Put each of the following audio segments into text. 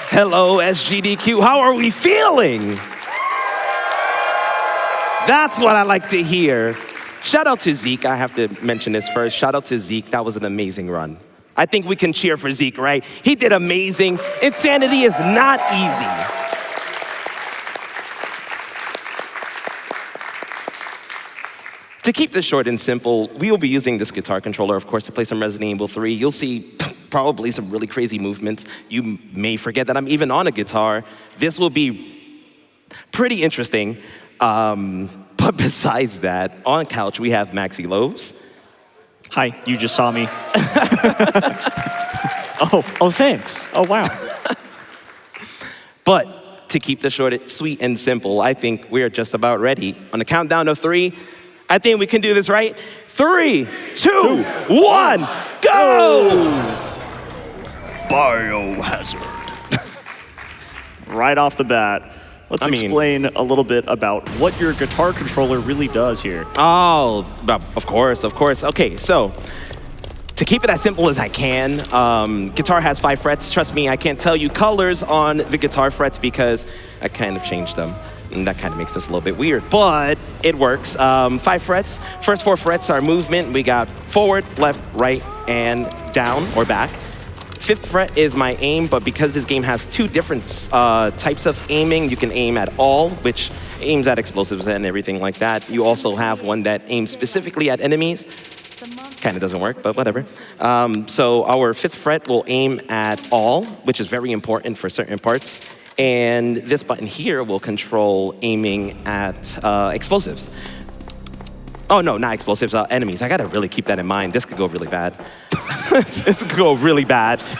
Hello, SGDQ. How are we feeling? That's what I like to hear. Shout out to Zeke. I have to mention this first. Shout out to Zeke. That was an amazing run. I think we can cheer for Zeke, right? He did amazing. Insanity is not easy. To keep this short and simple, we will be using this guitar controller, of course, to play some Resident Evil 3. You'll see probably some really crazy movements. You may forget that I'm even on a guitar. This will be pretty interesting. But besides that, on couch, we have Maxylobes. Hi, you just saw me. oh, thanks. Oh, wow. But to keep this short, sweet, and simple, I think we're just about ready. On the countdown of 3, I think we can do this, right? 3, 2, 1, go! Biohazard. Right off the bat, let's explain a little bit about what your guitar controller really does here. Oh, of course. Okay, so to keep it as simple as I can, guitar has 5 frets. Trust me, I can't tell you colors on the guitar frets because I kind of changed them. And that kind of makes this a little bit weird, but it works. 5 frets. First 4 frets are movement. We got forward, left, right, and down or back. 5th fret is my aim, but because this game has 2 different types of aiming, you can aim at all, which aims at explosives and everything like that. You also have one that aims specifically at enemies. Kind of doesn't work, but whatever. So our 5th fret will aim at all, which is very important for certain parts. And this button here will control aiming at explosives. Oh, no, not explosives, enemies. I gotta really keep that in mind. This could go really bad. This could go really bad. So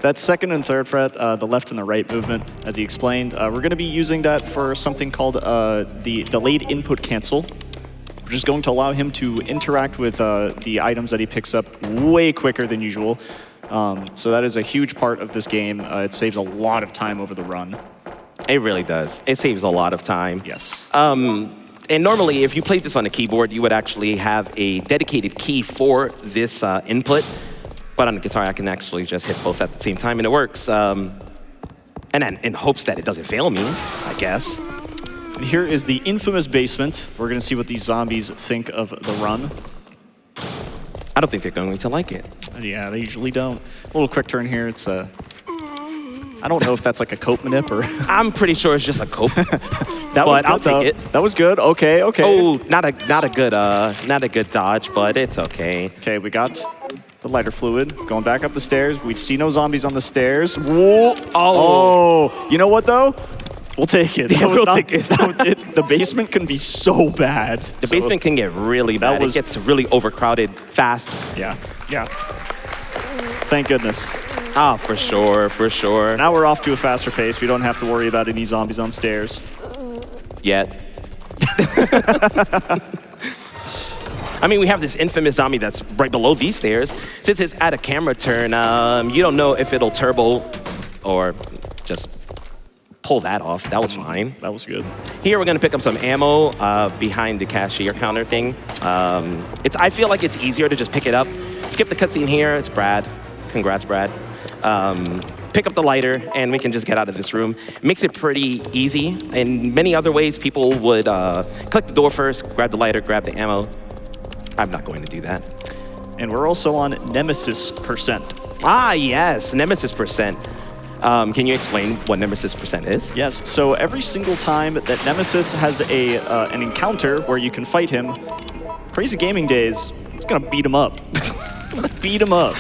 that 2nd and 3rd fret, the left and the right movement, as he explained, we're gonna be using that for something called the delayed input cancel, which is going to allow him to interact with the items that he picks up way quicker than usual. So that is a huge part of this game. It saves a lot of time over the run. It really does. It saves a lot of time. Yes. And normally, if you played this on a keyboard, you would actually have a dedicated key for this input. But on the guitar, I can actually just hit both at the same time, and it works. And then in hopes that it doesn't fail me, I guess. And here is the infamous basement. We're going to see what these zombies think of the run. I don't think they're going to like it. Yeah, they usually don't. A little quick turn here. It's a... I don't know if that's like a cope manip or... I'm pretty sure it's just a cope. That was good, I'll take it. That was good. Okay. Oh, not a good dodge, but it's okay. Okay, we got the lighter fluid. Going back up the stairs. We see no zombies on the stairs. Whoa. Oh. You know what though? We'll take it. Yeah, we'll take it. The basement can be so bad. The basement can get really bad. It gets really overcrowded fast. Yeah. Thank goodness. Ah, for sure. Now we're off to a faster pace. We don't have to worry about any zombies on stairs. Yet. I mean, we have this infamous zombie that's right below these stairs. Since it's at a camera turn, you don't know if it'll turbo or just pull that off. That was fine. That was good. Here we're gonna pick up some ammo behind the cashier counter thing. I feel like it's easier to just pick it up. Skip the cutscene here. It's Brad. Congrats, Brad. Pick up the lighter, and we can just get out of this room. It makes it pretty easy. In many other ways, people would click the door first, grab the lighter, grab the ammo. I'm not going to do that. And we're also on Nemesis %. Ah, yes, Nemesis %. Can you explain what Nemesis % is? Yes, so every single time that Nemesis has an encounter where you can fight him, Crazygamingdayz is gonna beat him up. Beat him up.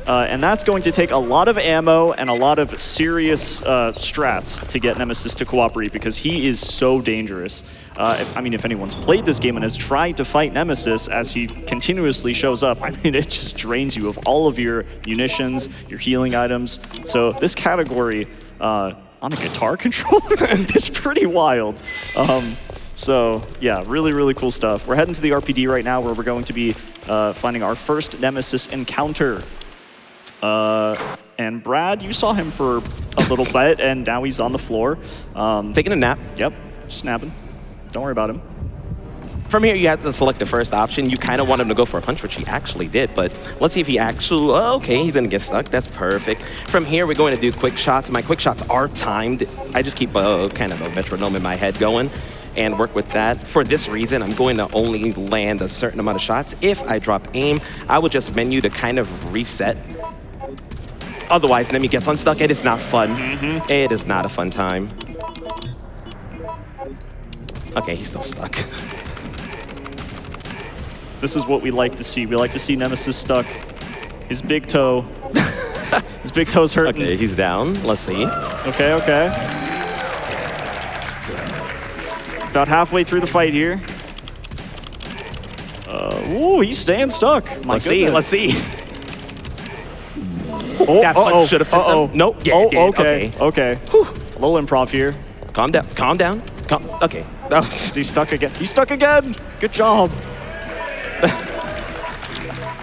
And that's going to take a lot of ammo and a lot of serious strats to get Nemesis to cooperate because he is so dangerous. If anyone's played this game and has tried to fight Nemesis as he continuously shows up, I mean, it just drains you of all of your munitions, your healing items. So this category on a guitar controller is pretty wild. So yeah, really, really cool stuff. We're heading to the RPD right now where we're going to be finding our first Nemesis encounter. And Brad, you saw him for a little bit, and now he's on the floor. Taking a nap. Yep, just napping. Don't worry about him. From here, you have to select the first option. You kind of want him to go for a punch, which he actually did, but let's see if he actually, okay, he's gonna get stuck. That's perfect. From here, we're going to do quick shots. My quick shots are timed. I just keep kind of a metronome in my head going and work with that. For this reason, I'm going to only land a certain amount of shots. If I drop aim, I will just menu to kind of reset. Otherwise, Nemi gets unstuck. It is not fun. It is not a fun time. Okay, he's still stuck. This is what we like to see. We like to see Nemesis stuck. His big toe. His big toe's hurting. Okay, he's down. Let's see. Okay, okay. About halfway through the fight here. Ooh, he's staying stuck. My goodness. Let's see. Oh, that punch should have sent them. Nope. Yeah, it did. Okay. Okay. A little improv here. Calm down. Calm down. Okay. That was Is he stuck again? He's stuck again. Good job.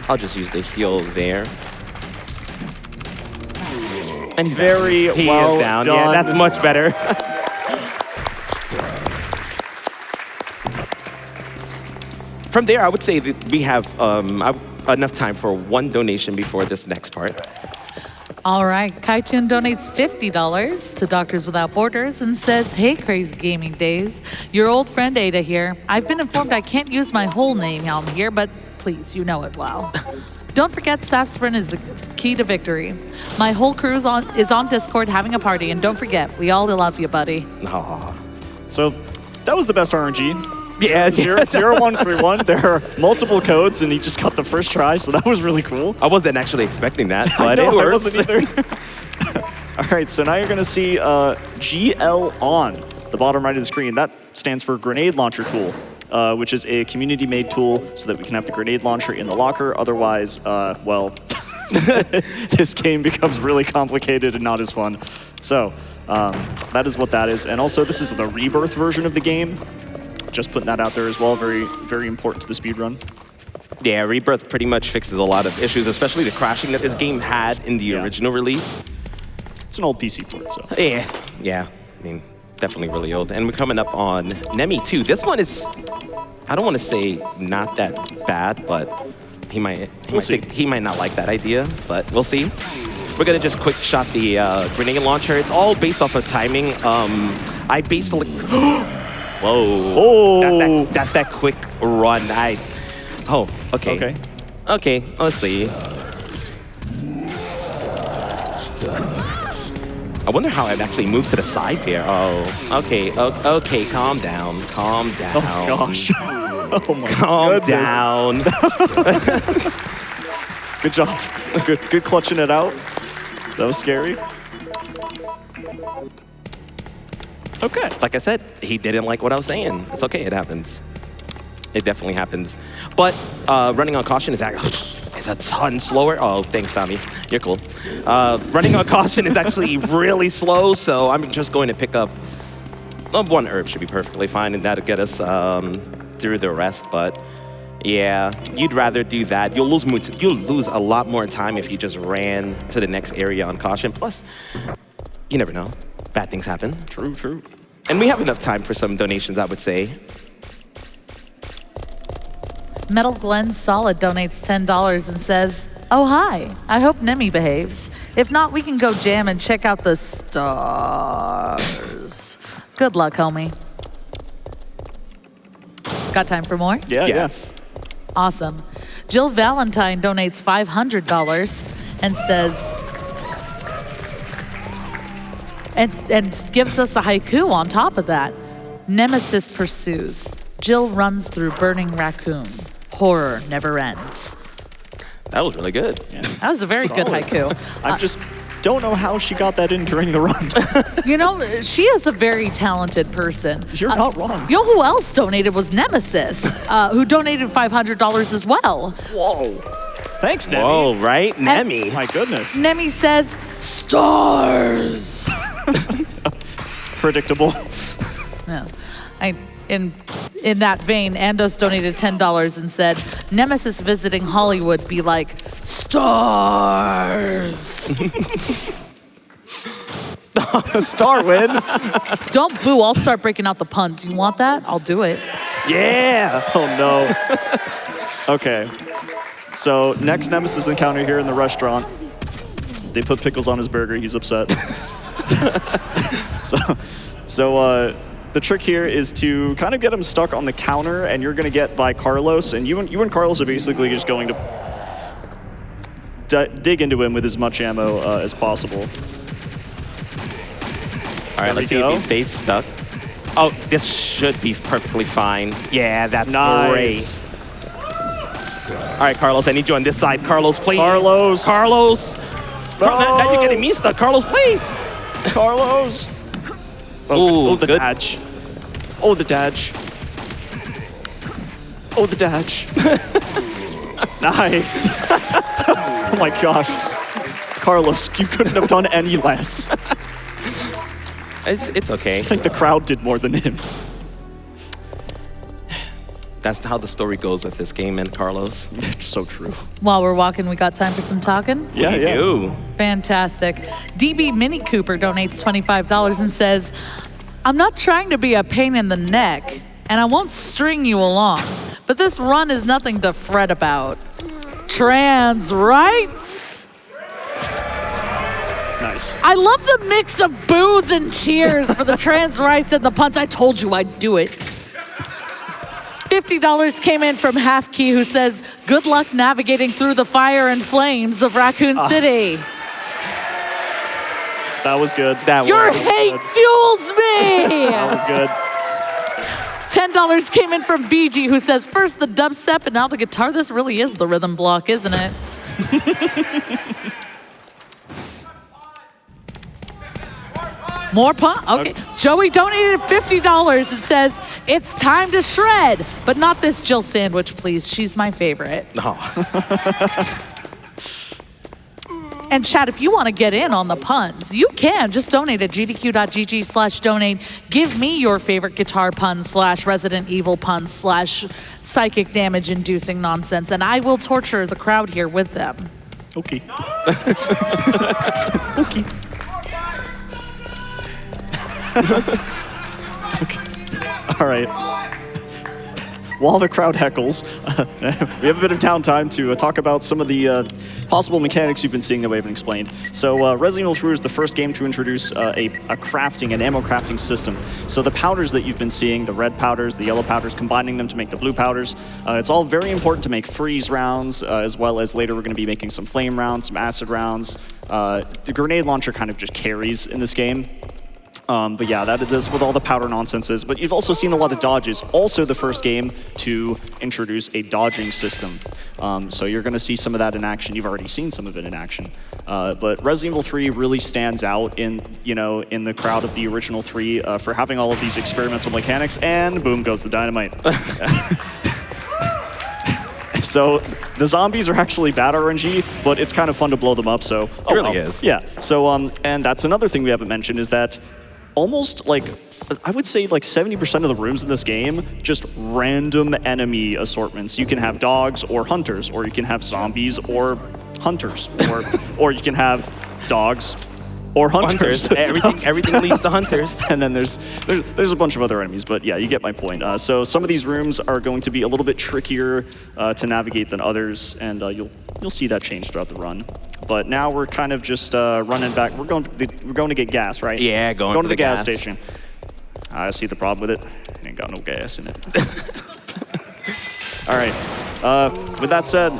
I'll just use the heal there. And he's very down. He well is down. done. Yeah, that's much better. From there, I would say that we have enough time for one donation before this next part. All right, Kaitun donates $50 to Doctors Without Borders and says, "Hey, Crazy Gaming Days, your old friend Ada here. I've been informed I can't use my whole name on here, but please, you know it well. Don't forget, staff sprint is the key to victory. My whole crew is on Discord having a party, and don't forget, we all love you, buddy." Aww. So that was the best RNG. Yeah, 0-1-3-1. There are multiple codes, and he just got the first try, so that was really cool. I wasn't actually expecting that, but no, it works. I wasn't either. All right, so now you're going to see GL on the bottom right of the screen. That stands for Grenade Launcher Tool, which is a community-made tool so that we can have the grenade launcher in the locker. Otherwise, well, this game becomes really complicated and not as fun. So that is what that is. And also, this is the Rebirth version of the game. Just putting that out there as well, very, very important to the speedrun. Yeah, Rebirth pretty much fixes a lot of issues, especially the crashing that this game had in the original release. It's an old PC port, so. Yeah, I mean, definitely really old. And we're coming up on Nemi 2. This one is, I don't want to say not that bad, but he might not like that idea, but we'll see. We're gonna just quick shot the grenade launcher. It's all based off of timing. I basically, whoa. Oh. That's that quick run. Oh, okay. Okay, let's see. I wonder how I'd actually move to the side there. Oh, okay, calm down, calm down. Oh gosh. Oh my Calm goodness. down. Good job. Good clutching it out. That was scary. Okay. Like I said, he didn't like what I was saying. It's okay, it happens. It definitely happens. But running on caution is a ton slower. Oh, thanks, Sami. You're cool. Running on caution is actually really slow, so I'm just going to pick up one herb should be perfectly fine, and that'll get us through the rest. But yeah, you'd rather do that. You'll lose a lot more time if you just ran to the next area on caution. Plus, you never know. Bad things happen. True, true. And we have enough time for some donations, I would say. Metal Glenn Solid donates $10 and says, "Oh, hi. I hope Nemi behaves. If not, we can go jam and check out the stars." Good luck, homie. Got time for more? Yeah, Yes. Awesome. Jill Valentine donates $500 and says, and gives us a haiku on top of that. "Nemesis pursues. Jill runs through burning raccoon. Horror never ends." That was really good. Yeah. That was a very good Solid. haiku. I just don't know how she got that in during the run. You know, she is a very talented person. You're not wrong. You know who else donated was Nemesis, who donated $500 as well. Whoa. Thanks, Nemi. Whoa, right? Nemi. My goodness. Nemi says, "Stars." Predictable. Yeah. In that vein, Andos donated $10 and said, "Nemesis visiting Hollywood be like, stars." Star win. Don't boo, I'll start breaking out the puns. You want that? I'll do it. Yeah. Oh no. Okay. So next Nemesis encounter here in the restaurant. They put pickles on his burger. He's upset. So the trick here is to kind of get him stuck on the counter, and you're going to get by Carlos, and you and Carlos are basically just going to dig into him with as much ammo as possible. All right, let's see if he stays stuck. Oh, this should be perfectly fine. Yeah, that's nice. great. All right, Carlos, I need you on this side. Carlos, please. Carlos. Carlos. No. Now you're getting me stuck. Carlos, please. Carlos. Oh, the good. dodge. Oh, the dodge. Oh, the dodge. Nice. Oh my gosh. Carlos, you couldn't have done any less. It's okay. I think the crowd did more than him. That's how the story goes with this game, and Carlos. So true. While we're walking, we got time for some talking? Yeah, We do. Fantastic. DB Mini Cooper donates $25 and says, I'm not trying to be a pain in the neck, and I won't string you along, but this run is nothing to fret about. Trans rights? Nice. I love the mix of boos and cheers for the trans rights and the puns. I told you I'd do it. $50 came in from Half Key, who says, good luck navigating through the fire and flames of Raccoon City. That was good. Your hate fuels me! That was good. $10 came in from BG, who says, first the dubstep and now the guitar. This really is the rhythm block, isn't it? More pun? Okay. Joey donated $50. It says, it's time to shred, but not this Jill sandwich, please. She's my favorite. Oh. And chat, if you want to get in on the puns, you can. Just donate at gdq.gg/donate. Give me your favorite guitar pun / Resident Evil pun / psychic damage inducing nonsense, and I will torture the crowd here with them. Okay. Okay. Okay. All right. While the crowd heckles, we have a bit of downtime to talk about some of the possible mechanics you've been seeing that we haven't explained. So Resident Evil 3 is the first game to introduce an ammo crafting system. So the powders that you've been seeing, the red powders, the yellow powders, combining them to make the blue powders, it's all very important to make freeze rounds, as well as later we're going to be making some flame rounds, some acid rounds. The grenade launcher kind of just carries in this game. But yeah, that's what all the powder nonsense is. But you've also seen a lot of dodges. Also the first game to introduce a dodging system. So you're going to see some of that in action. You've already seen some of it in action. But Resident Evil 3 really stands out in the crowd of the original 3 for having all of these experimental mechanics. And boom goes the dynamite. So the zombies are actually bad RNG, but it's kind of fun to blow them up. So it really is. Yeah. So and that's another thing we haven't mentioned is that almost like, I would say like 70% of the rooms in this game, just random enemy assortments. You can have dogs or hunters, or you can have zombies or hunters, or you can have dogs or hunters. Everything leads to hunters. And then there's a bunch of other enemies, but yeah, you get my point. So some of these rooms are going to be a little bit trickier to navigate than others, and you'll see that change throughout the run. But now we're kind of just running back. We're going to get gas, right? Yeah, going to the gas station. I see the problem with it. Ain't got no gas in it. All right. With that said,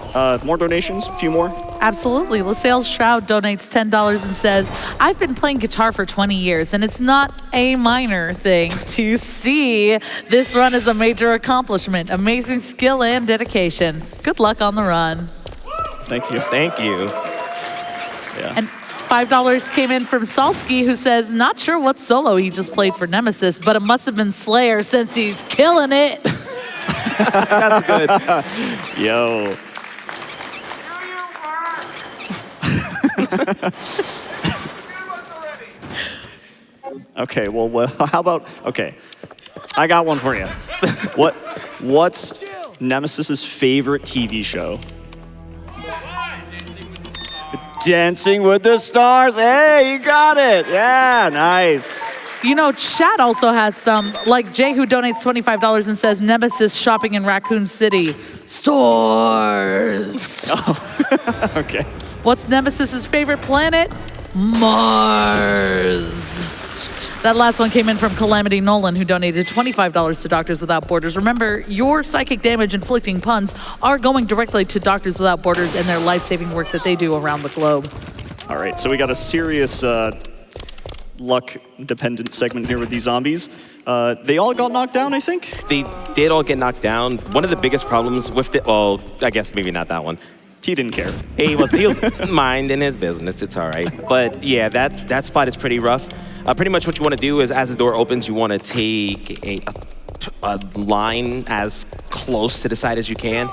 more donations, a few more. Absolutely. LaSalle Shroud donates $10 and says, I've been playing guitar for 20 years, and it's not a minor thing to see this run as a major accomplishment. Amazing skill and dedication. Good luck on the run. Thank you. Thank you. Yeah. And $5 came in from Salsky, who says, not sure what solo he just played for Nemesis, but it must have been Slayer since he's killing it. That's good. Yo. Okay, well, how about, okay, I got one for you. What's Nemesis's favorite TV show? Dancing with the Stars. Hey, you got it. Yeah, nice. You know, chat also has some, like Jay, who donates $25 and says Nemesis shopping in Raccoon City. Stores. Oh, okay. What's Nemesis's favorite planet? Mars. That last one came in from Calamity Nolan, who donated $25 to Doctors Without Borders. Remember, your psychic damage inflicting puns are going directly to Doctors Without Borders and their life-saving work that they do around the globe. All right, so we got a serious luck-dependent segment here with these zombies. They all got knocked down, I think? They did all get knocked down. One of the biggest problems with it, well, I guess maybe not that one. He didn't care. He was minding his business. It's all right. But yeah, that spot is pretty rough. Pretty much what you want to do is, as the door opens, you want to take a line as close to the side as you can.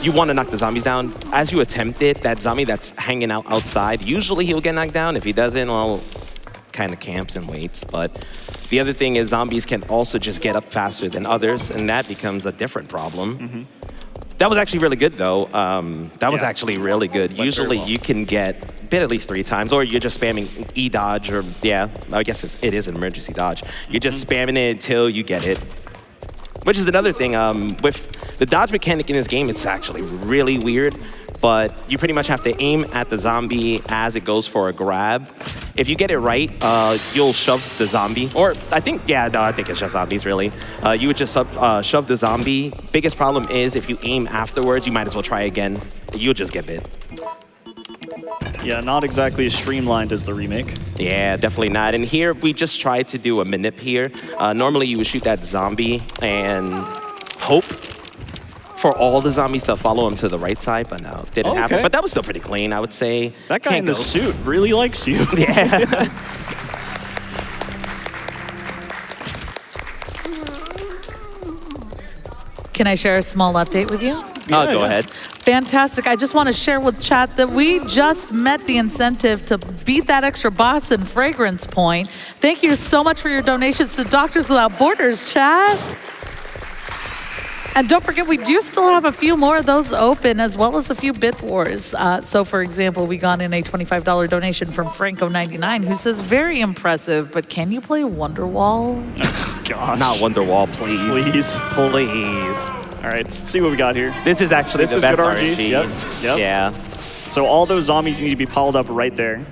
You want to knock the zombies down. As you attempt it, that zombie that's hanging out outside, usually he'll get knocked down. If he doesn't, well, kind of camps and waits. But the other thing is zombies can also just get up faster than others, and that becomes a different problem. Mm-hmm. That was actually really good, though. That was actually really good. Usually well. you can get bit at least 3 times, or you're just spamming E-dodge, or yeah, I guess it is an emergency dodge. You're just spamming it until you get it. Which is another thing, with the dodge mechanic in this game, it's actually really weird, but you pretty much have to aim at the zombie as it goes for a grab. If you get it right, you'll shove the zombie, or I think it's just zombies, really. You would just shove the zombie. Biggest problem is if you aim afterwards, you might as well try again. You'll just get bit. Yeah, not exactly as streamlined as the remake. Yeah, definitely not. And here, we just tried to do a manip here. Normally, you would shoot that zombie and hope for all the zombies to follow him to the right side, but no, didn't happen. But that was still pretty clean, I would say. That guy in the suit really likes you. Yeah. Can I share a small update with you? Go ahead. Fantastic. I just want to share with chat that we just met the incentive to beat that extra boss in Fragrance Point. Thank you so much for your donations to Doctors Without Borders, chat. And don't forget, we do still have a few more of those open, as well as a few bit wars. So, for example, we got in a $25 donation from Franco99, who says, very impressive, but can you play Wonderwall? Gosh. Not Wonderwall, please. Please. Please. All right, let's see what we got here. This is actually the best good RNG. Yep. Yeah. So all those zombies need to be piled up right there.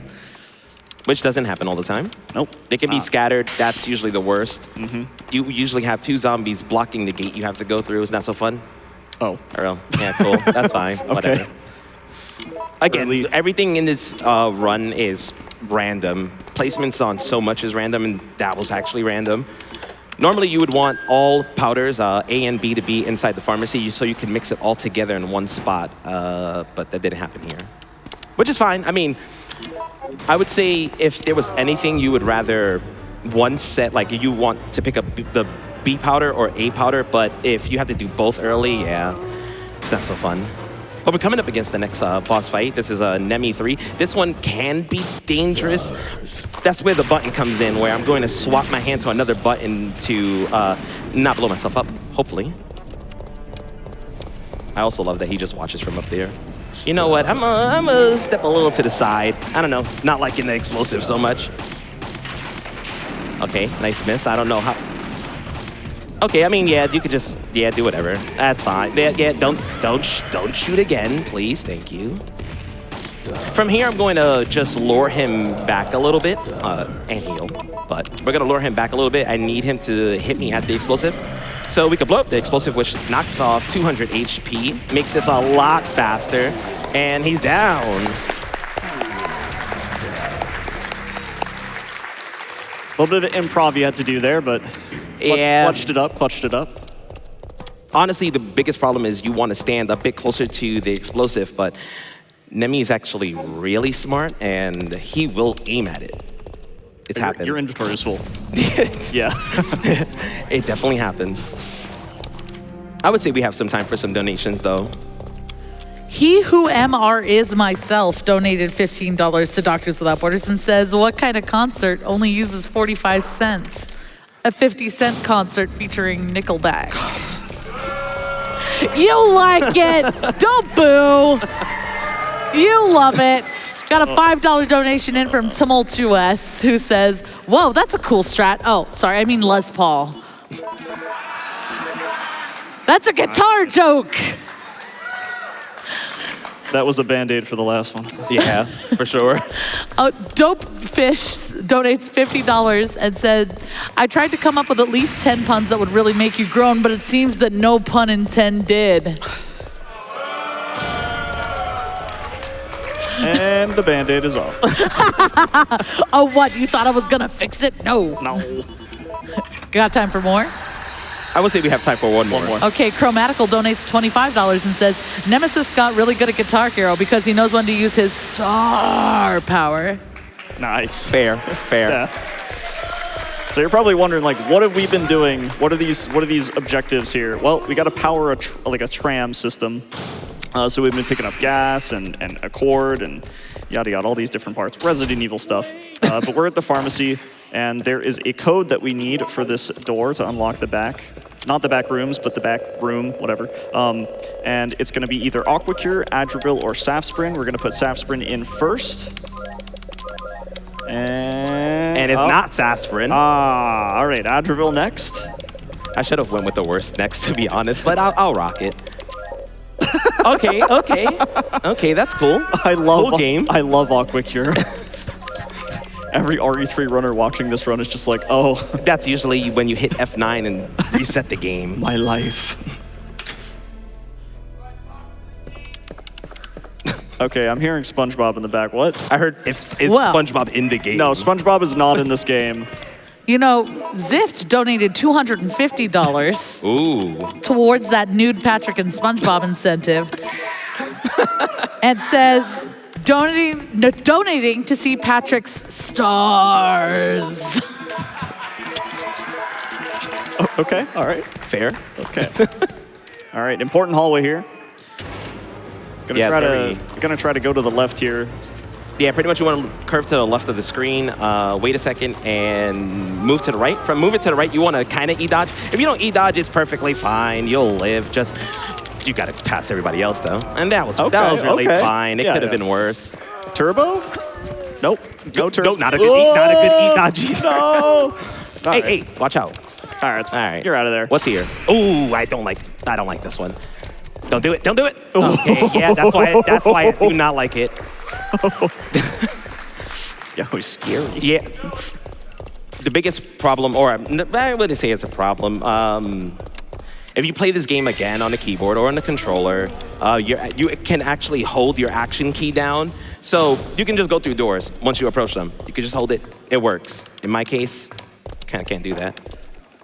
Which doesn't happen all the time. Nope. They can be scattered. That's usually the worst. Mm-hmm. You usually have 2 zombies blocking the gate you have to go through. Isn't that so fun? Oh. Or, yeah, cool. That's fine. Whatever. Again, everything in this run is random. Placements on so much is random, and that was actually random. Normally, you would want all powders, A and B, to be inside the pharmacy so you can mix it all together in one spot, but that didn't happen here. Which is fine. I mean, I would say if there was anything you would rather one set, like you want to pick up the B powder or A powder, but if you have to do both early, yeah, it's not so fun. But we're coming up against the next boss fight. This is a Nemi 3. This one can be dangerous. That's where the button comes in, where I'm going to swap my hand to another button to not blow myself up, hopefully. I also love that he just watches from up there. You know what, I'm gonna step a little to the side. I don't know, not liking the explosive so much. Okay, nice miss, I don't know how. Okay, I mean, yeah, you could just, do whatever. That's fine. Yeah, don't shoot again, please, thank you. From here, I'm going to just lure him back a little bit, and heal. But we're going to lure him back a little bit. I need him to hit me at the explosive. So we can blow up the explosive, which knocks off 200 HP, makes this a lot faster, and he's down. A little bit of improv you had to do there, but clutched it up. Honestly, the biggest problem is you want to stand a bit closer to the explosive, but Nemi is actually really smart, and he will aim at it. It's happened. Your inventory is full. Yeah. It definitely happens. I would say we have some time for some donations, though. He who MR is myself donated $15 to Doctors Without Borders and says, what kind of concert only uses 45 cents? A 50-cent concert featuring Nickelback. You like it. Don't boo. You love it. Got a $5 donation in from Tumultuous, who says, whoa, that's a cool strat. Oh, sorry, I mean Les Paul. That's a guitar joke. That was a Band-Aid for the last one. Yeah, for sure. Dope Fish donates $50 and said, I tried to come up with at least 10 puns that would really make you groan, but it seems that no pun intended. And the Band-Aid is off. Oh, what? You thought I was going to fix it? No. No. Got time for more? I would say we have time for one more. Okay, Chromatical donates $25 and says, Nemesis got really good at Guitar Hero because he knows when to use his star power. Nice. Fair. Yeah. So you're probably wondering, like, what have we been doing? What are these objectives here? Well, we got to power a tram system. So we've been picking up gas and a cord and yada yada, all these different parts, Resident Evil stuff. But we're at the pharmacy, and there is a code that we need for this door to unlock the back. Not the back rooms, but the back room, whatever. And it's going to be either Aquacure, Adravil, or Safsprin. We're going to put Safsprin in first. And it's not Safsprin. All right, Adravil next. I should have went with the worst next, to be honest, but I'll rock it. Okay, that's cool. Cool game. I love Aquacure. Every RE3 runner watching this run is just like, oh. That's usually when you hit F9 and reset the game. My life. Okay, I'm hearing SpongeBob in the back. What? I heard it's SpongeBob in the game. No, SpongeBob is not in this game. You know, Zift donated $250 towards that nude Patrick and SpongeBob incentive and says, donating to see Patrick's stars. Okay, all right. Fair. Okay. All right, important hallway here. Gonna try to go to the left here. Yeah, pretty much you want to curve to the left of the screen, wait a second, and move to the right. From moving to the right, you want to kind of E-dodge. If you don't E-dodge, it's perfectly fine. You'll live. Just, you got to pass everybody else, though. And that was really fine. It could have been worse. Turbo? Nope. No turbo. Nope, not a good E-dodge either. No. Hey, watch out. All right. You're out of there. What's here? Ooh, I don't like this one. Don't do it. Don't do it. Okay, yeah, that's why I do not like it. Yeah, he's scary. Yeah. The biggest problem, or I wouldn't say it's a problem, if you play this game again on the keyboard or on the controller, you can actually hold your action key down. So you can just go through doors once you approach them. You can just hold it. It works. In my case, kind of can't do that.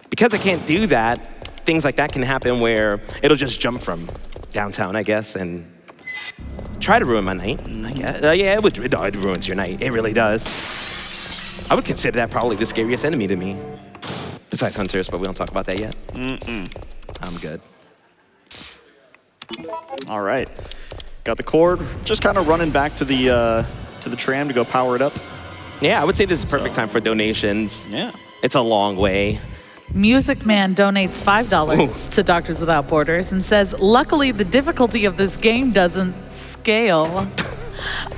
Because I can't do that, things like that can happen where it'll just jump from downtown, I guess, and try to ruin my night, I guess. Yeah, it ruins your night. It really does. I would consider that probably the scariest enemy to me. Besides hunters, but we don't talk about that yet. I'm good. All right. Got the cord. Just kind of running back to the tram to go power it up. Yeah, I would say this is perfect time for donations. Yeah. It's a long way. Music Man donates $5 to Doctors Without Borders and says, luckily the difficulty of this game doesn't scale.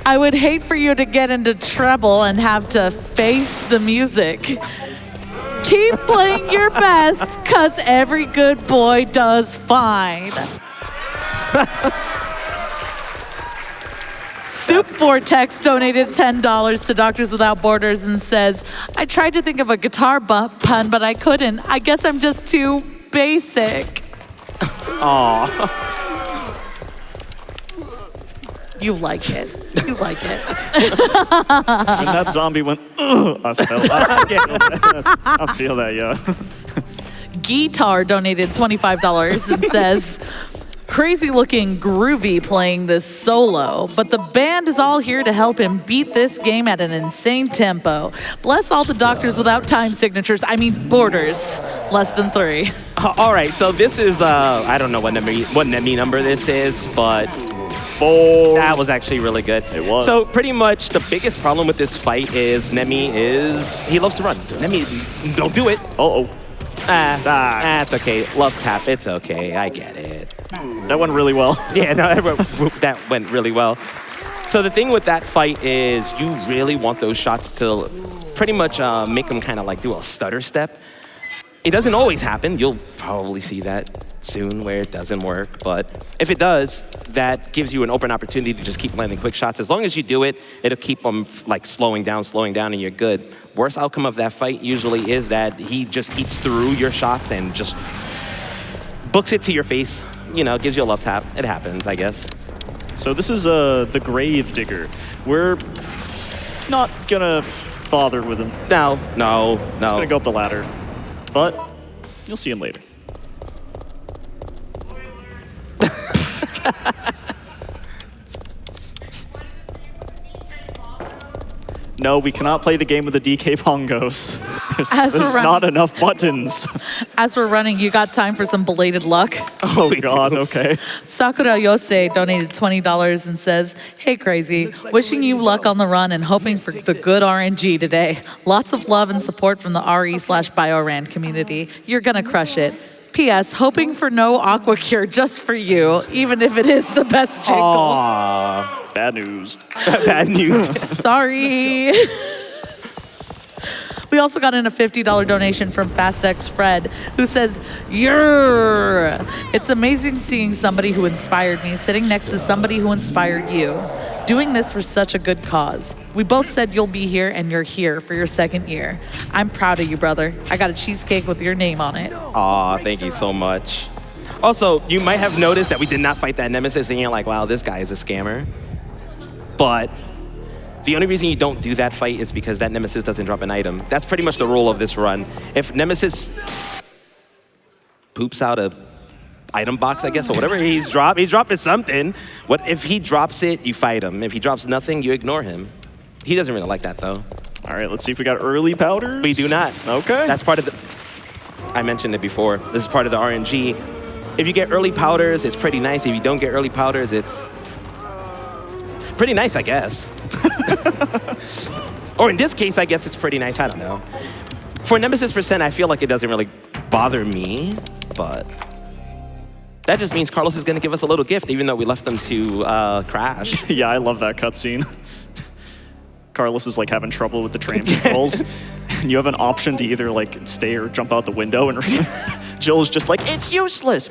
I would hate for you to get into trouble and have to face the music. Keep playing your best, cause every good boy does fine. Soup Vortex donated $10 to Doctors Without Borders and says, I tried to think of a guitar pun, but I couldn't. I guess I'm just too basic. Aw. You like it. You like it. When that zombie went, I feel that, yeah. Guitar donated $25 and says, crazy looking groovy playing this solo, but the band is all here to help him beat this game at an insane tempo. Bless all the doctors without time signatures. I mean borders. Less than 3. All right, so this is, I don't know what Nemi number this is, but 4. That was actually really good. It was. So pretty much the biggest problem with this fight is he loves to run. Nemi, don't do it. Uh-oh. That's okay. Love tap, it's okay. I get it. That went really well. Yeah, no, that went really well. So the thing with that fight is you really want those shots to pretty much make them kind of like do a stutter step. It doesn't always happen. You'll probably see that soon where it doesn't work. But if it does, that gives you an open opportunity to just keep landing quick shots. As long as you do it, it'll keep them like slowing down, and you're good. Worst outcome of that fight usually is that he just eats through your shots and just books it to your face. You know, gives you a love tap. It happens, I guess. So this is the Grave Digger. We're not gonna bother with him. No. He's gonna go up the ladder, but you'll see him later. No, we cannot play the game with the DK bongos. There's not enough buttons. As we're running, you got time for some belated luck? Oh, God, okay. Sakura Yose donated $20 and says, "Hey, Crazy, wishing you luck on the run and hoping for the good RNG today. Lots of love and support from the RE/BioRand community. You're gonna crush it. P.S. Hoping for no Aqua Cure just for you, even if it is the best jingle." Aww. Bad news. Bad news. Sorry. We also got in a $50 donation from FastX Fred, who says, "Yer! It's amazing seeing somebody who inspired me sitting next to somebody who inspired you. Doing this for such a good cause. We both said you'll be here, and you're here for your second year. I'm proud of you, brother. I got a cheesecake with your name on it." Aw, thank you so much. Also, you might have noticed that we did not fight that Nemesis, and you're like, wow, this guy is a scammer. But the only reason you don't do that fight is because that Nemesis doesn't drop an item. That's pretty much the rule of this run. If Nemesis poops out a item box, I guess, or whatever he's dropping something. What if he drops it, you fight him. If he drops nothing, you ignore him. He doesn't really like that, though. All right, let's see if we got early powders. We do not. Okay. That's part of the... I mentioned it before. This is part of the RNG. If you get early powders, it's pretty nice. If you don't get early powders, it's pretty nice, I guess. Or in this case, I guess it's pretty nice. I don't know. For Nemesis percent, I feel like it doesn't really bother me, but that just means Carlos is going to give us a little gift, even though we left them to crash. Yeah, I love that cutscene. Carlos is like having trouble with the train controls. And you have an option to either like stay or jump out the window, and Jill's just like, "It's useless."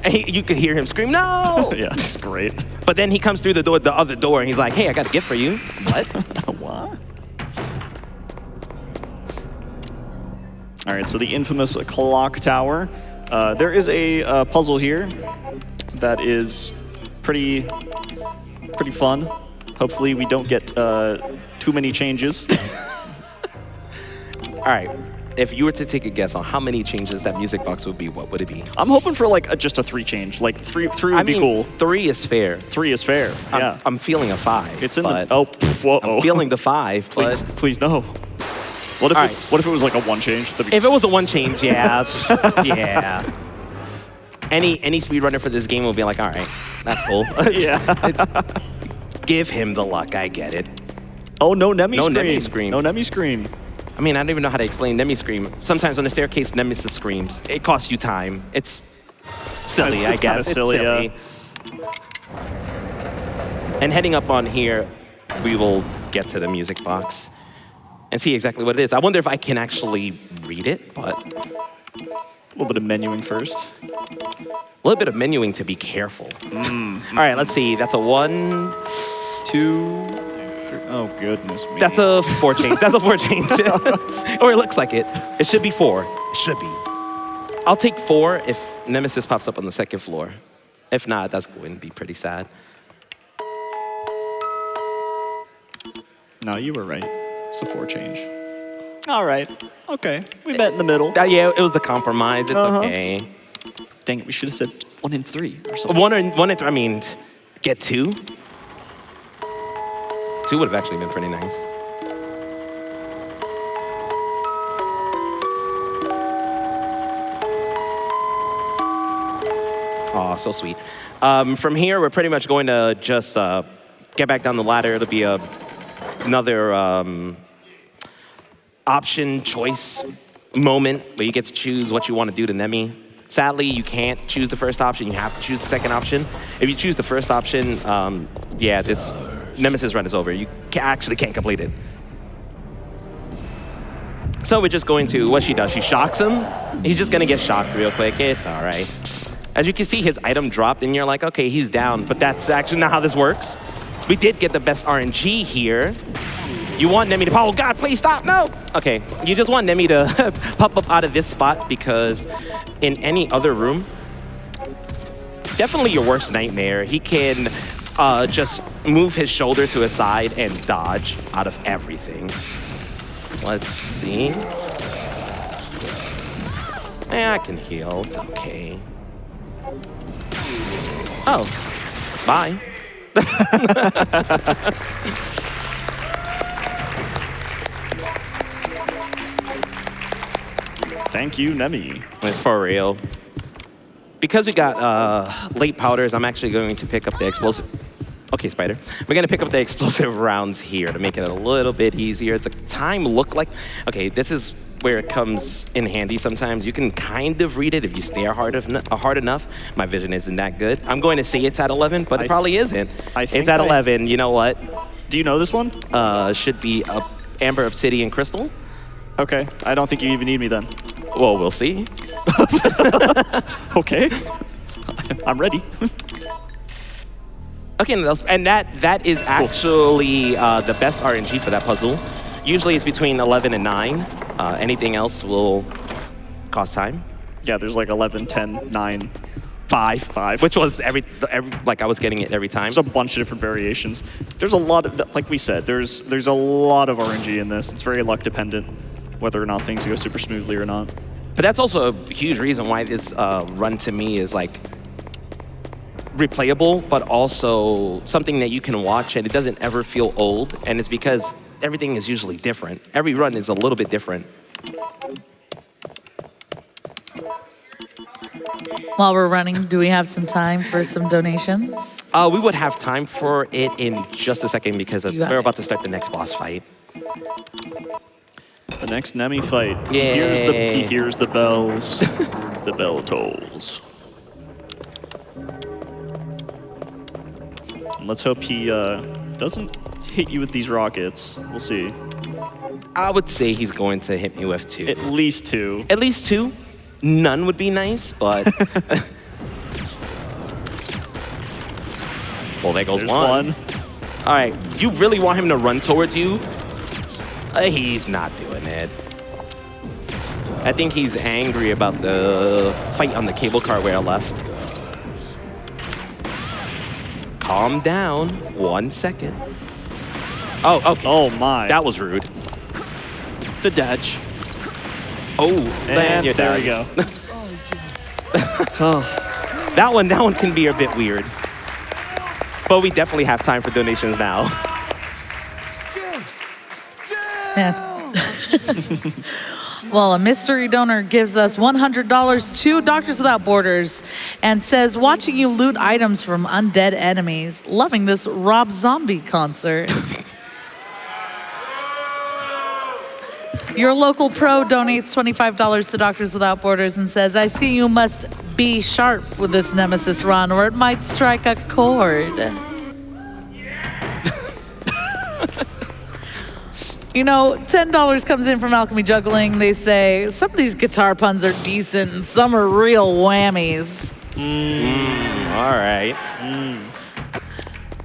And you could hear him scream, "No!" Yeah, it's great. But then he comes through the door, the other door, and he's like, "Hey, I got a gift for you." What? What? All right, so the infamous clock tower. There is a puzzle here that is pretty fun. Hopefully we don't get too many changes. All right. If you were to take a guess on how many changes that music box would be, what would it be? I'm hoping for like just a 3 change. Like three would be cool. 3 is fair. 3 is fair. Yeah. I'm feeling a 5. It's in the whoa. I'm feeling the 5. Please no. What if it was like a 1 change? If it was a 1 change, yeah, yeah. Any speedrunner for this game will be like, all right, that's cool. Yeah. Give him the luck. I get it. Oh, no Nemi No scream. Nemi scream. No Nemi scream. I mean, I don't even know how to explain Nemi scream. Sometimes on the staircase, Nemesis screams. It costs you time. It's silly, I guess. It's silly. And heading up on here, we will get to the music box and see exactly what it is. I wonder if I can actually read it, but... A little bit of menuing first. A little bit of menuing to be careful. All right, let's see. That's a 1, 2... Oh, goodness me. That's a 4 change. That's a 4 change. Or it looks like it. It should be 4. It should be. I'll take 4 if Nemesis pops up on the 2nd floor. If not, that's going to be pretty sad. No, you were right. It's a 4 change. All right. Okay. We met in the middle. Yeah, it was the compromise. It's okay. Dang it, we should have said 1 and 3 or something. 1 and 3, I mean, get 2. 2 would have actually been pretty nice. Aw, so sweet. From here, we're pretty much going to just get back down the ladder. It'll be another option choice moment where you get to choose what you want to do to Nemi. Sadly, you can't choose the first option. You have to choose the second option. If you choose the first option, yeah, this Nemesis run is over. You actually can't complete it. So we're just going to, what she does, she shocks him. He's just gonna get shocked real quick. It's all right. As you can see, his item dropped and you're like, okay, he's down, but that's actually not how this works. We did get the best RNG here. You want Nemi to, oh God, please stop, no! Okay, you just want Nemi to pop up out of this spot because in any other room, definitely your worst nightmare. He can just move his shoulder to his side and dodge out of everything. Let's see. I can heal, it's okay. Oh, bye. Thank you, Nemi. For real. Because we got late powders, I'm actually going to pick up the explosive. Okay, Spider. We're gonna pick up the explosive rounds here to make it a little bit easier. The time looked like, okay, this is where it comes in handy sometimes. You can kind of read it if you stare hard enough. My vision isn't that good. I'm going to say it's at 11, but it probably isn't. It's at 11, you know what? Do you know this one? Should be Amber, Obsidian, Crystal. Okay, I don't think you even need me then. Well, we'll see. Okay, I'm ready. Okay, and that is actually the best RNG for that puzzle. Usually it's between 11 and 9. Anything else will cost time. Yeah, there's like 11, 10, 9, 5. Which was every like I was getting it every time. There's a bunch of different variations. There's a lot of, like we said, there's a lot of RNG in this. It's very luck dependent, whether or not things go super smoothly or not. But that's also a huge reason why this run to me is like replayable, but also something that you can watch and it doesn't ever feel old. And it's because everything is usually different. Every run is a little bit different. While we're running, do we have some time for some donations? We would have time for it in just a second because we're about to start the next boss fight. The next Nemi fight. Yay. He hears the bells. The bell tolls. And let's hope he doesn't hit you with these rockets. We'll see. I would say he's going to hit me with 2. At least 2. At least 2. None would be nice, but... Well, there goes There's one. All right, you really want him to run towards you? He's not doing it. I think he's angry about the fight on the cable car where I left. Calm down. 1 second. Oh, okay. Oh my. That was rude. The dodge. Oh, And you're there down. we go. That one can be a bit weird. But we definitely have time for donations now. Yeah. Well, a mystery donor gives us $100 to Doctors Without Borders and says, watching you loot items from undead enemies, loving this Rob Zombie concert. Your local pro donates $25 to Doctors Without Borders and says, I see you must be sharp with this Nemesis run or it might strike a chord. You know, $10 comes in from Alchemy Juggling. They say, some of these guitar puns are decent and some are real whammies. All right.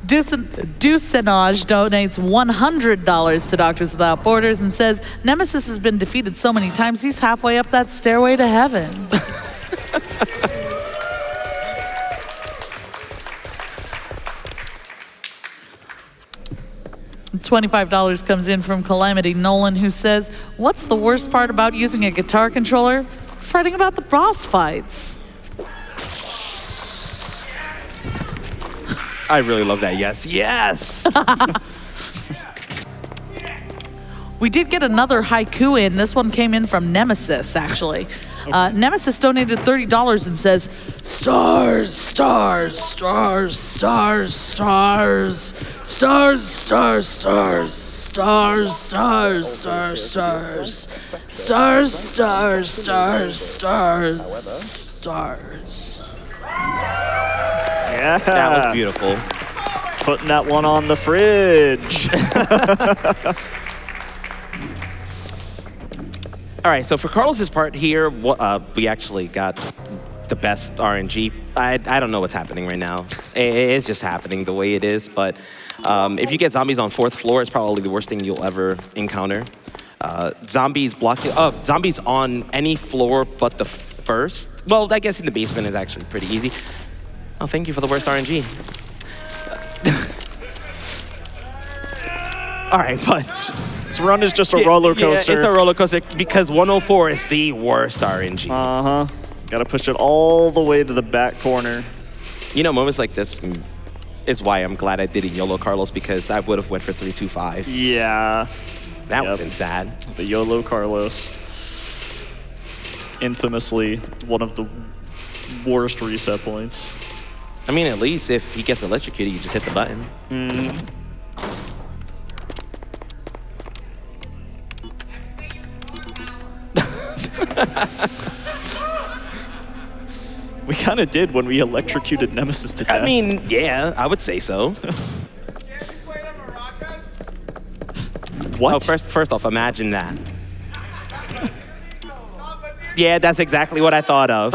Ducenage donates $100 to Doctors Without Borders and says, Nemesis has been defeated so many times, he's halfway up that stairway to heaven. $25 comes in from Calamity Nolan, who says, what's the worst part about using a guitar controller? Fretting about the boss fights. I really love that. Yes, yes. We did get another haiku in. This one came in from Nemesis, actually. Nemesis donated $30 and says, stars, stars, stars, stars, stars, stars, stars, stars, stars, stars, stars, stars, stars, stars, stars, stars, stars. Yeah. That was beautiful. putting that one on the fridge. All right, so for Carlos's part here, we actually got the best RNG. I don't know what's happening right now. It's just happening the way it is, but if you get zombies on 4th floor, it's probably the worst thing you'll ever encounter. Zombies zombies on any floor but the 1st. Well, I guess in the basement is actually pretty easy. Oh, thank you for the worst RNG. All right, but This run is just a roller coaster. Yeah, it's a roller coaster because 104 is the worst RNG. Uh-huh. Gotta push it all the way to the back corner. You know, moments like this is why I'm glad I didn't YOLO Carlos, because I would have went for 325. Yeah. That would have been sad. The YOLO Carlos. Infamously one of the worst reset points. I mean, at least if he gets electrocuted, you just hit the button. We kind of did when we electrocuted Nemesis to death. I mean, yeah, I would say so. What? Oh, first off, imagine that. Yeah, that's exactly what I thought of.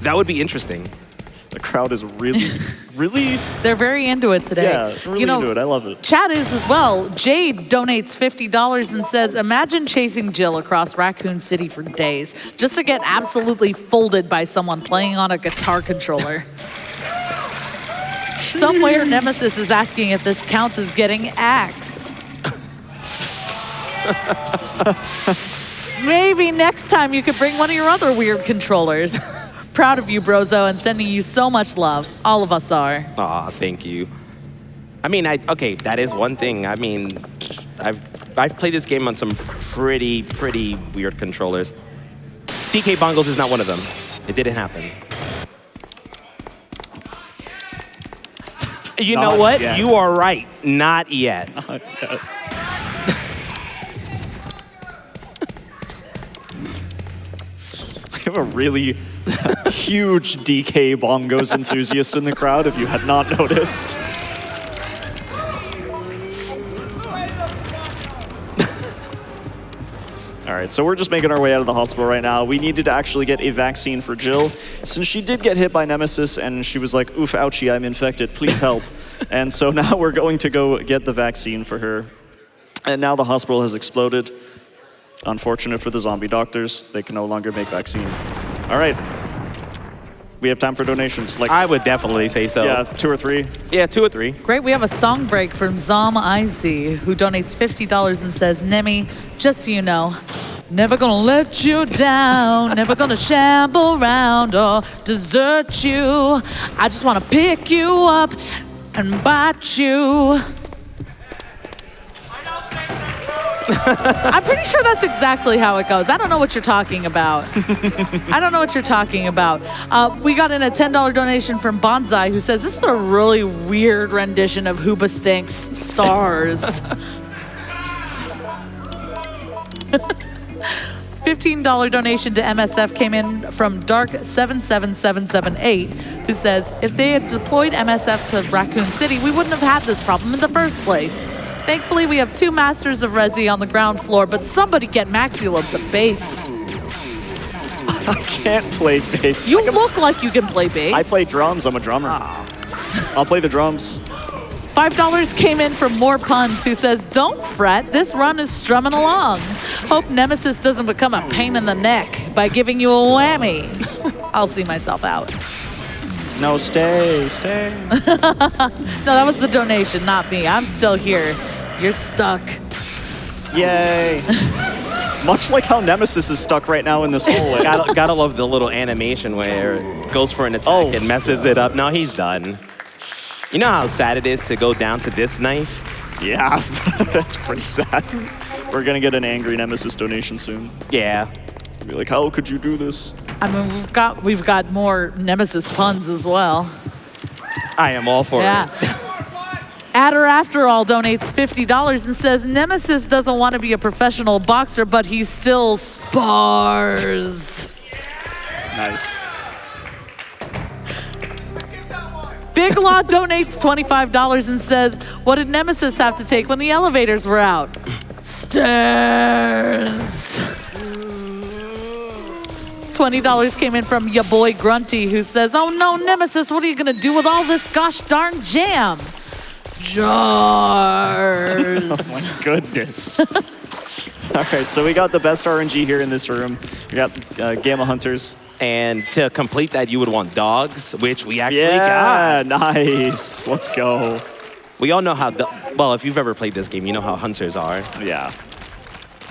That would be interesting. The crowd is really... They're very into it today. Yeah, really into it. I love it. Chat is as well. Jade donates $50 and says, imagine chasing Jill across Raccoon City for days just to get absolutely folded by someone playing on a guitar controller. Somewhere Nemesis is asking if this counts as getting axed. Maybe next time you could bring one of your other weird controllers. Proud of you, Brozo, and sending you so much love. All of us are. Aw, thank you. I mean, okay, that is one thing. I mean, I've played this game on some pretty weird controllers. DK Bongos is not one of them. It didn't happen. You know what? Yet. You are right. Not yet. Not yet. We have a really huge DK Bongos enthusiast in the crowd, if you had not noticed. All right, so we're just making our way out of the hospital right now. We needed to actually get a vaccine for Jill, since she did get hit by Nemesis and she was like, oof, ouchie, I'm infected, please help. And so now we're going to go get the vaccine for her. And now the hospital has exploded. Unfortunate for the zombie doctors, they can no longer make vaccine. All right, we have time for donations. Like, I would definitely say so. yeah, 2 or 3. Yeah, 2 or 3. Great, we have a song break from Zom IZ, who donates $50 and says, Nemi, just so you know, never gonna let you down, never gonna shamble around or desert you. I just wanna pick you up and bite you. I'm pretty sure that's exactly how it goes. I don't know what you're talking about. I don't know what you're talking about. We got in a $10 donation from Bonsai, who says, this is a really weird rendition of Hoobastank's Stars. $15 donation to MSF came in from Dark77778, who says, if they had deployed MSF to Raccoon City, we wouldn't have had this problem in the first place. Thankfully, we have 2 Masters of Resi on the ground floor, but somebody get Maxylobes a bass. I can't play bass. You look like you can play bass. I play drums, I'm a drummer. I'll play the drums. $5 came in from More Puns, who says, don't fret, this run is strumming along. Hope Nemesis doesn't become a pain in the neck by giving you a whammy. I'll see myself out. No, stay. No, that was the donation, not me. I'm still here. You're stuck. Yay. Much like how Nemesis is stuck right now in this hole. gotta love the little animation where it goes for an attack and messes it up. No, he's done. You know how sad it is to go down to this knife? Yeah, that's pretty sad. We're gonna get an angry Nemesis donation soon. Yeah. Be like, how could you do this? I mean, we've got more Nemesis puns as well. I am all for it. Adder After All donates $50 and says, Nemesis doesn't want to be a professional boxer, but he still spars. Nice. Big Law donates $25 and says, what did Nemesis have to take when the elevators were out? Stairs. $20 came in from ya boy Grunty, who says, oh no, Nemesis, what are you gonna do with all this gosh darn jam? Jars. Oh my goodness. All right, so we got the best RNG here in this room. We got Gamma Hunters. And to complete that, you would want dogs, which we actually Yeah, got. nice. Let's go. We all know how, well, if you've ever played this game, you know how hunters are. Yeah.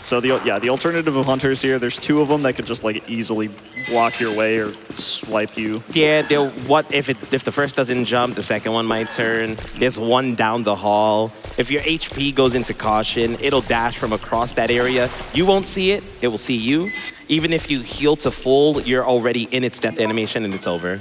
So the alternative of hunters here, there's 2 of them that could just like easily block your way or swipe you. Yeah, if the first doesn't jump, the second one might turn. There's one down the hall. If your HP goes into caution, it'll dash from across that area. You won't see it, it will see you. Even if you heal to full, you're already in its death animation and it's over.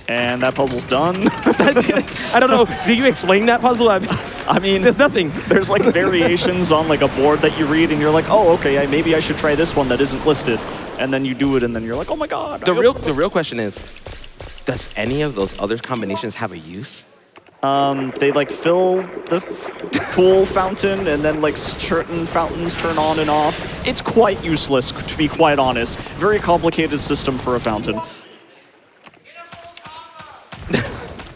And that puzzle's done. I don't know, do you explain that puzzle? I mean, there's nothing. There's like variations on like a board that you read and you're like, oh, okay, maybe I should try this one that isn't listed. And then you do it and then you're like, oh my God. The real question is, does any of those other combinations have a use? They like fill the pool fountain and then like certain fountains turn on and off. It's quite useless, to be quite honest. Very complicated system for a fountain.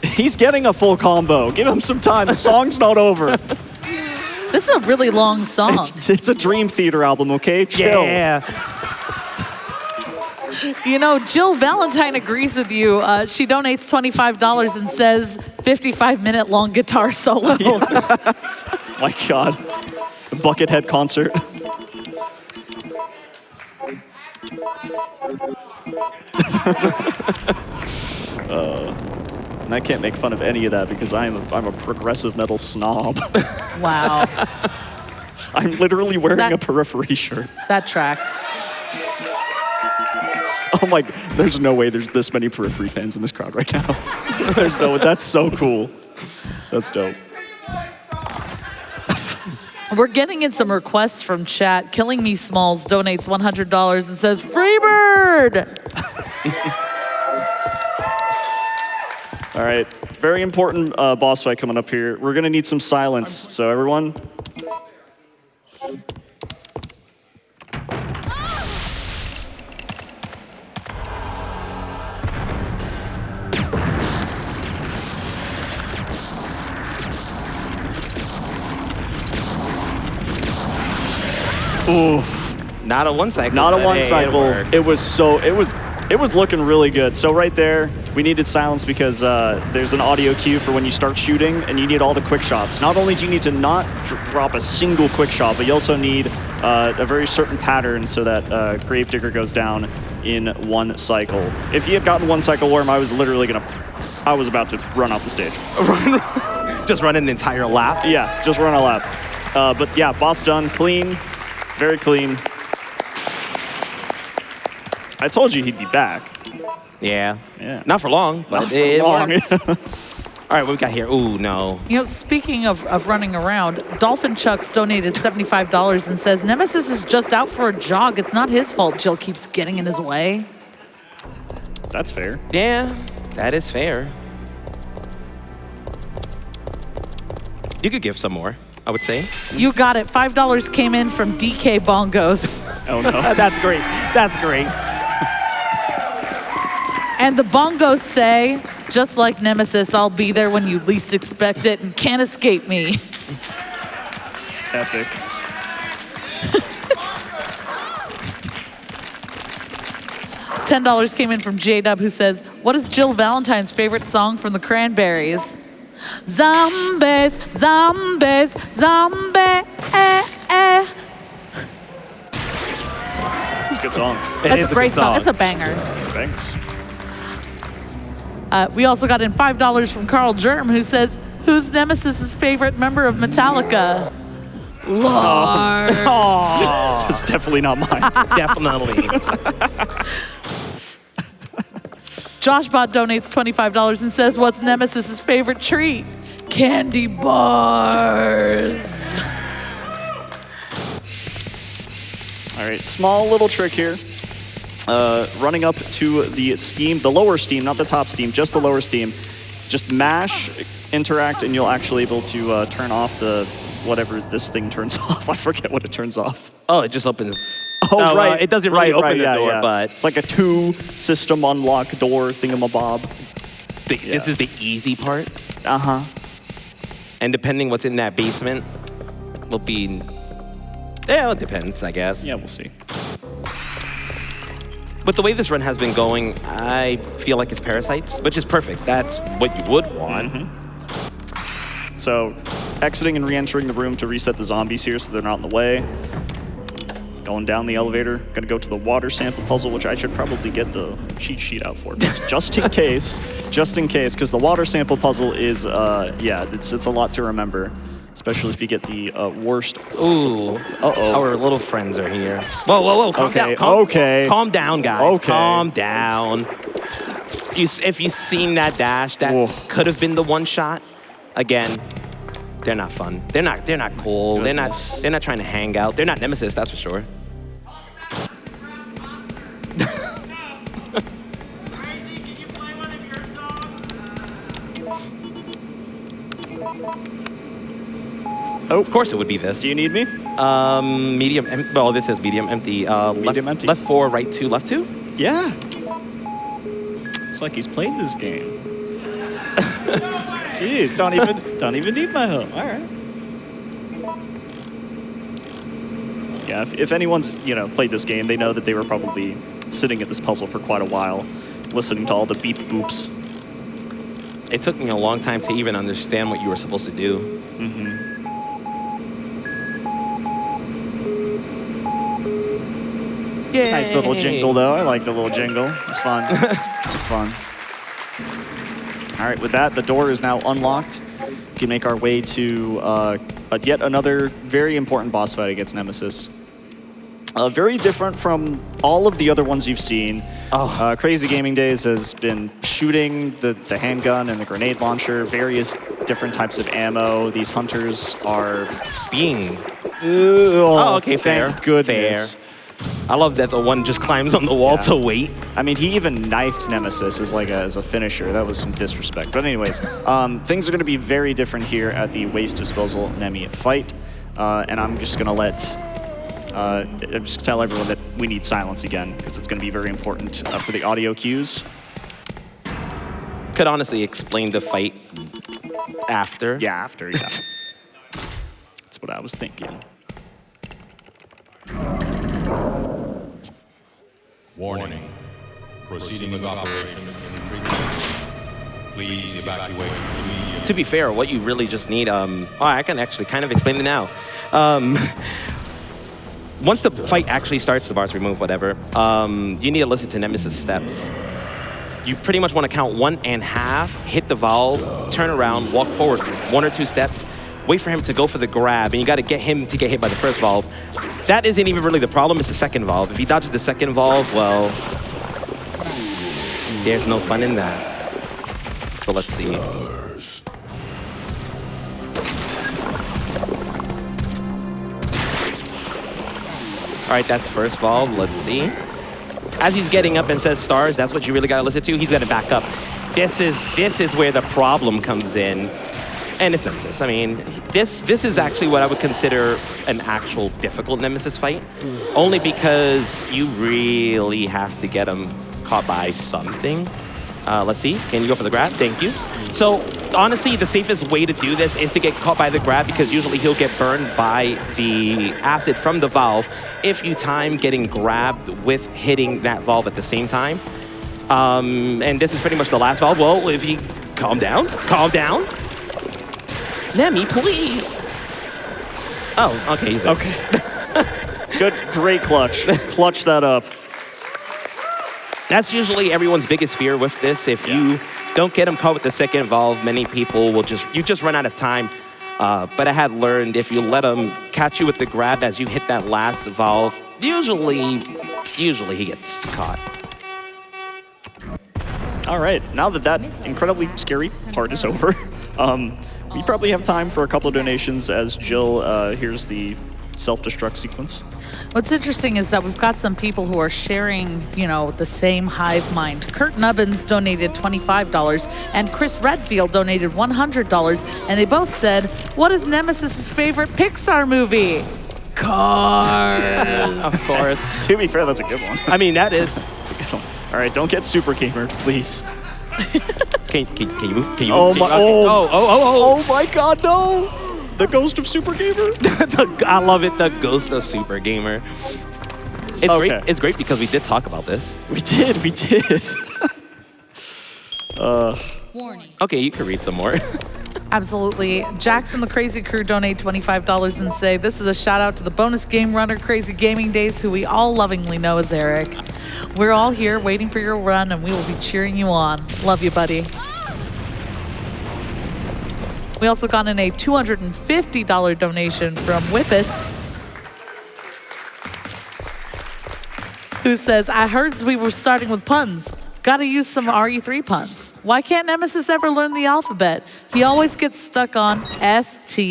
He's getting a full combo. Give him some time. The song's not over. This is a really long song. It's a Dream Theater album, okay? Chill. Yeah. You know, Jill Valentine agrees with you. She donates $25 and says 55-minute long guitar solo. Yeah. My God. Buckethead concert. And I can't make fun of any of that because I'm a progressive metal snob. Wow. I'm literally wearing a Periphery shirt. That tracks. Oh my, there's no way there's this many Periphery fans in this crowd right now. There's no, that's so cool. That's dope. We're getting in some requests from chat. Killing Me Smalls donates $100 and says, Freebird! All right, very important boss fight coming up here. We're gonna need some silence, so everyone. Oof. Not a one cycle. Not a but one hey, cycle. It was looking really good. So right there, we needed silence because there's an audio cue for when you start shooting, and you need all the quick shots. Not only do you need to not drop a single quick shot, but you also need a very certain pattern so that Gravedigger goes down in one cycle. If he had gotten one cycle warm, I was about to run off the stage. Just run an entire lap? Yeah, just run a lap. But yeah, boss done, clean, very clean. I told you he'd be back. Yeah. Yeah. Not for long, but Not for it long. works. All right, what we got here? Ooh, no. You know, speaking of running around, Dolphin Chucks donated $75 and says, Nemesis is just out for a jog. It's not his fault Jill keeps getting in his way. That's fair. Yeah, that is fair. You could give some more, I would say. You got it. $5 came in from DK Bongos. Oh no. That's great. That's great. And the Bongos say, just like Nemesis, I'll be there when you least expect it and can't escape me. Epic. $10 came in from J-Dub, who says, what is Jill Valentine's favorite song from the Cranberries? Zombies, zombies, zombie. It's a good song. That's a great song. It's a banger. Bang. We also got in $5 from Carl Germ, who says, who's Nemesis' favorite member of Metallica? Lars. That's definitely not mine. Definitely. Joshbot donates $25 and says, what's Nemesis' favorite treat? Candy bars. All right, small little trick here. running up to the steam, the lower steam, not the top steam, just the lower steam. Just mash, interact, and you'll actually able to turn off the whatever this thing turns off. I forget what it turns off. Oh, it just opens. Oh, right. It doesn't really open the door, yeah. but It's like a 2-system unlock door thingamabob. this is the easy part. Uh-huh. And depending what's in that basement, will be. Yeah, it depends, I guess. Yeah, we'll see. But the way this run has been going, I feel like it's parasites, which is perfect. That's what you would want. Mm-hmm. So, exiting and re-entering the room to reset the zombies here so they're not in the way. Going down the elevator, gonna go to the water sample puzzle, which I should probably get the cheat sheet out for, just in case, because the water sample puzzle is, yeah, it's a lot to remember, especially if you get the worst. Ooh, uh-oh. Our little friends are here. Whoa, whoa, whoa, calm down. Calm down, guys. Okay. Calm down. If you've seen that dash, that could have been the one shot. Again, they're not fun. They're not cool. Goodness. They're not trying to hang out. They're not Nemesis, that's for sure. Oh, of course it would be this. Do you need me? Medium. Well, this is medium empty. Medium empty. Left 4, right 2, left 2. Yeah. It's like he's played this game. Jeez, don't even need my help. All right. Yeah, if anyone's played this game, they know that they were probably sitting at this puzzle for quite a while, listening to all the beep boops. It took me a long time to even understand what you were supposed to do. Mm-hmm. Yay. Nice little jingle, though. I like the little jingle. It's fun. It's fun. All right, with that, the door is now unlocked. We can make our way to yet another very important boss fight against Nemesis. Very different from all of the other ones you've seen. Crazygamingdayz has been shooting the handgun and the grenade launcher, various different types of ammo. These hunters are Being. okay, fair. Thank goodness. Fair. I love that the one just climbs on the wall to wait. I mean, he even knifed Nemesis as a finisher. That was some disrespect. But anyways, things are going to be very different here at the waste disposal Nemi fight. And I'm just going to just tell everyone that we need silence again, because it's going to be very important for the audio cues. Could honestly explain the fight after. Yeah, after, yeah. That's what I was thinking. Warning. Proceeding with operation in 3 minutes. Please evacuate immediately. To be fair, what you really just need, I can actually kind of explain it now. Once the fight actually starts, the bars remove, whatever, you need to listen to Nemesis steps. You pretty much want to count 1.5, hit the valve, turn around, walk forward 1 or 2 steps, wait for him to go for the grab, and you got to get him to get hit by the first valve. That isn't even really the problem, it's the second valve. If he dodges the second valve, well, there's no fun in that. So let's see. All right, that's first valve, let's see. As he's getting up and says stars, that's what you really got to listen to. He's going to back up. This is where the problem comes in. And it's Nemesis. I mean, this is actually what I would consider an actual difficult Nemesis fight. Only because you really have to get him caught by something. Let's see. Can you go for the grab? Thank you. So, honestly, the safest way to do this is to get caught by the grab, because usually he'll get burned by the acid from the valve if you time getting grabbed with hitting that valve at the same time. And this is pretty much the last valve. Well, if you calm down. Nemi, please. Oh, okay, he's there. Okay. Good, great clutch. Clutch that up. That's usually everyone's biggest fear with this. If you don't get him caught with the second valve, many people will just run out of time. But I had learned if you let him catch you with the grab as you hit that last valve, usually he gets caught. All right, now that incredibly scary part is over, we probably have time for a couple of donations as Jill hears the self-destruct sequence. What's interesting is that we've got some people who are sharing, the same hive mind. Kurt Nubbins donated $25 and Chris Redfield donated $100, and they both said, "What is Nemesis's favorite Pixar movie?" Cars. Of course. To be fair, that's a good one. I mean, that is. That's a good one. All right, don't get super gamer, please. Can you move? Can you Oh move? my! Oh. Oh my God! No! The ghost of Super Gamer. I love it. The ghost of Super Gamer. It's Okay. great. It's great because we did talk about this. We did. Warning. Okay, you can read some more. Absolutely. Jackson, the Crazy Crew, donate $25 and say, "This is a shout out to the bonus game runner, Crazygamingdayz, who we all lovingly know as Eric. We're all here waiting for your run, and we will be cheering you on. Love you, buddy." We also got in a $250 donation from Whippus, who says, "I heard we were starting with puns. Gotta use some RE3 puns. Why can't Nemesis ever learn the alphabet? He always gets stuck on STARS.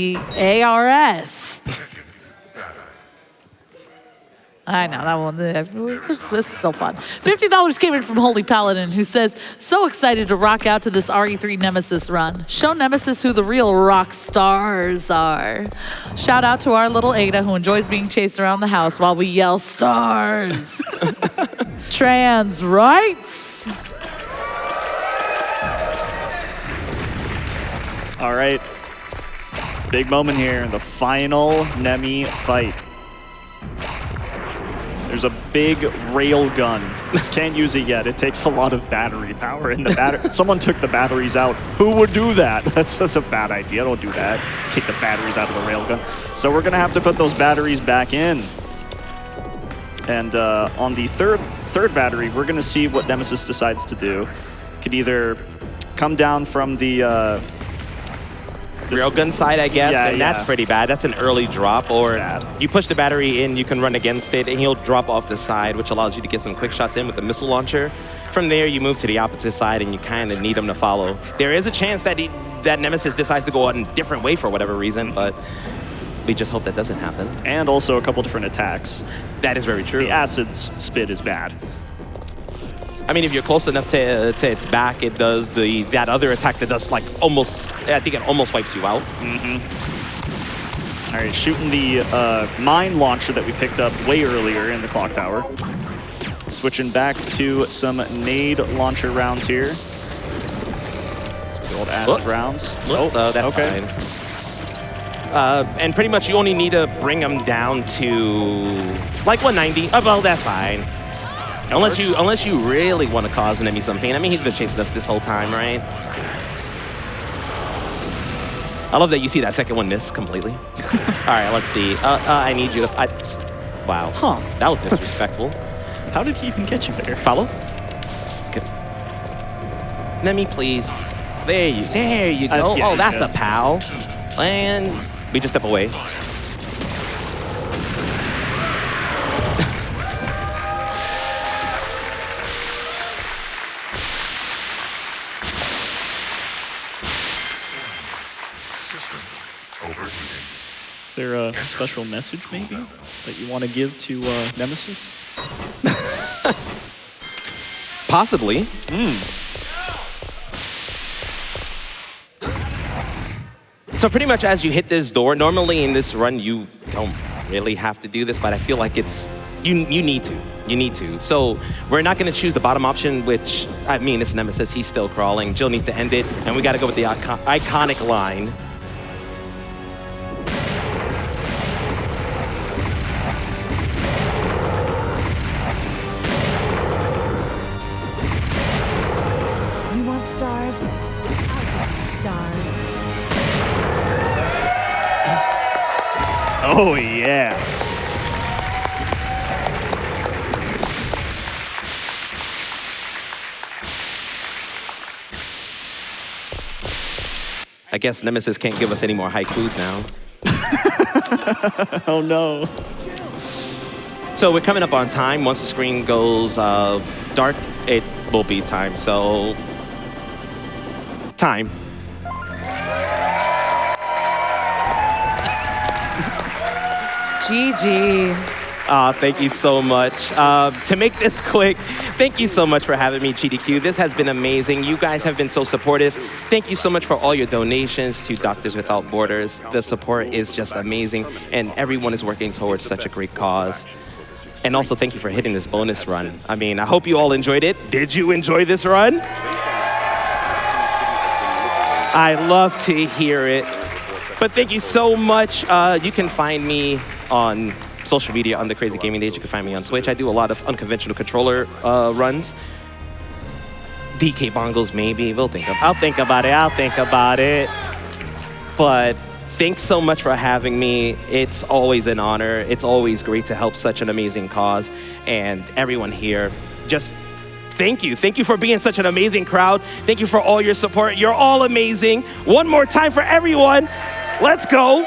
I know, that one, it's still fun. $50 came in from Holy Paladin, who says, "So excited to rock out to this RE3 Nemesis run. Show Nemesis who the real rock stars are." Shout out to our little Ada, who enjoys being chased around the house while we yell stars. Trans rights. All right. Big moment here. The final Nemi fight. There's a big rail gun. Can't use it yet. It takes a lot of battery power. And someone took the batteries out. Who would do that? That's a bad idea. Don't do that. Take the batteries out of the rail gun. So we're gonna have to put those batteries back in. And on the third battery, we're gonna see what Nemesis decides to do. Could either come down from the Railgun side, I guess, Yeah, and that's pretty bad. That's an early drop, or Bad. you push the battery in, you can run against it, and he'll drop off the side, which allows you to get some quick shots in with the missile launcher. From there, you move to the opposite side, and you kind of need him to follow. There is a chance that Nemesis decides to go a different way for whatever reason, but we just hope that doesn't happen. and also a couple different attacks. That is very true. The acid spit is bad. I mean, if you're close enough to its back, it does that other attack that does like almost, I think it almost wipes you out. All right, shooting the mine launcher that we picked up way earlier in the clock tower. Switching back to some nade launcher rounds here. Some good old acid rounds. That's okay. fine. And pretty much you only need to bring them down to like 190. Oh, well, that's fine. Unless you really want to cause an enemy some pain. I mean, he's been chasing us this whole time, right? I love that you see that second one miss completely. All right, let's see. I need you to... wow. Huh. That was disrespectful. How did he even get you there? Follow? Good. Nemi, please. There you go. Yeah, oh, that's good. a pal. And we just step away. Is there a special message, maybe, that you want to give to Nemesis? Possibly. So pretty much as you hit this door, normally in this run you don't really have to do this, but I feel like it's, you need to. You need to. So we're not going to choose the bottom option, which, I mean, it's Nemesis. He's still crawling. Jill needs to end it, and we got to go with the iconic line. You want stars? I want stars. Oh, yeah. I guess Nemesis can't give us any more haikus now. Oh, no. So we're coming up on time. Once the screen goes dark, it will be time. So, time. GG. Thank you so much. To make this quick, thank you so much for having me, GDQ. This has been amazing. You guys have been so supportive. Thank you so much for all your donations to Doctors Without Borders. The support is just amazing, and everyone is working towards such a great cause. And also, thank you for hitting this bonus run. I mean, I hope you all enjoyed it. Did you enjoy this run? I love to hear it. But thank you so much. You can find me on social media on the Crazygamingdayz. You can find me on Twitch. I do a lot of unconventional controller runs. DK bongos, maybe. I'll think about it. But thanks so much for having me. It's always an honor. It's always great to help such an amazing cause. And everyone here, just thank you. Thank you for being such an amazing crowd. Thank you for all your support. You're all amazing. One more time for everyone. Let's go.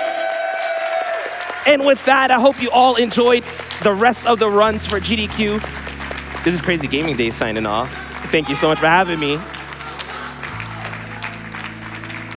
And with that, I hope you all enjoyed the rest of the runs for GDQ. This is Crazygamingdayz signing off. Thank you so much for having me.